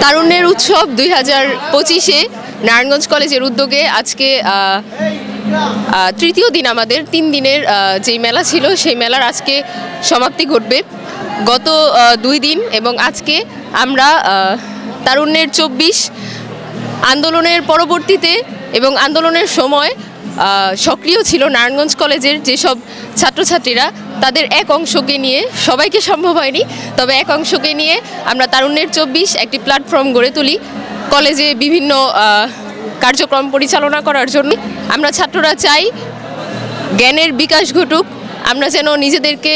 তারুণ্যের উৎসব 2025-এ নারায়ণগঞ্জ কলেজের উদ্যোগে আজকে তৃতীয় দিন। আমাদের 3 দিনের যেই মেলা ছিল সেই মেলার আজকে সমাপ্তি ঘটবে। গত 2 দিন এবং আজকে আমরা তারুণ্যের 24 আন্দোলনের পরবর্তীতে এবং আন্দোলনের সময় সক্রিয় ছিল নারায়ণগঞ্জ কলেজের যেসব ছাত্রছাত্রীরা, তাদের এক অংশকে নিয়ে, সবাইকে সম্ভব হয়নি তবে এক অংশকে নিয়ে আমরা তারুণ্যের 24 একটি প্ল্যাটফর্ম গড়ে তুলি কলেজে বিভিন্ন কার্যক্রম পরিচালনা করার জন্য। আমরা ছাত্ররা চাই জ্ঞানের বিকাশ ঘটুক, আমরা যেন নিজেদেরকে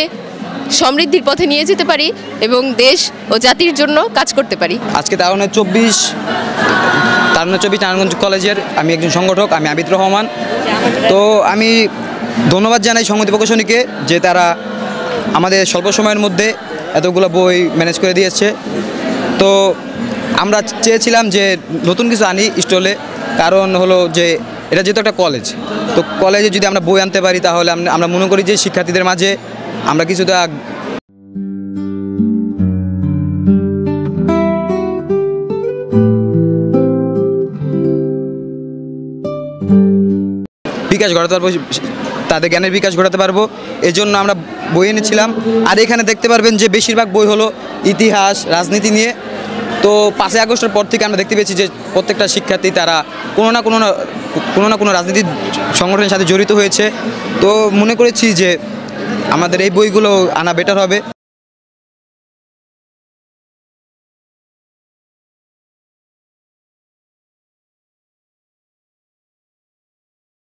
সমৃদ্ধির পথে নিয়ে যেতে পারি এবং দেশ ও জাতির জন্য কাজ করতে পারি। আজকে তারুণ্যের 24 নারায়ণগঞ্জ কলেজের আমি একজন সংগঠক, আমি আবিদ রহমান। তো আমি ধন্যবাদ জানাই সংহতি প্রকাশনীকে যে তারা আমাদের স্বল্প সময়ের মধ্যে এতগুলো বই ম্যানেজ করে দিয়েছে। তো আমরা চেয়েছিলাম যে নতুন কিছু আনি স্টলে, কারণ হলো যে এটা যেহেতু একটা কলেজ, তো কলেজে যদি আমরা বই আনতে পারি তাহলে আমরা মনে করি যে শিক্ষার্থীদের মাঝে আমরা কিছুটা বিকাশ ঘটাতে পারবো, তাদের জ্ঞানের বিকাশ ঘটাতে পারবো। এজন্য আমরা বই এনেছিলাম। আর এখানে দেখতে পারবেন যে বেশিরভাগ বই হলো ইতিহাস, রাজনীতি নিয়ে। তো 5ই আগস্টের পর থেকে আমরা দেখতে পেয়েছি যে প্রত্যেকটা শিক্ষার্থী তারা কোনো না কোনো রাজনীতির সংগঠনের সাথে জড়িত হয়েছে। তো মনে করেছি যে আমাদের এই বইগুলো আনা বেটার হবে।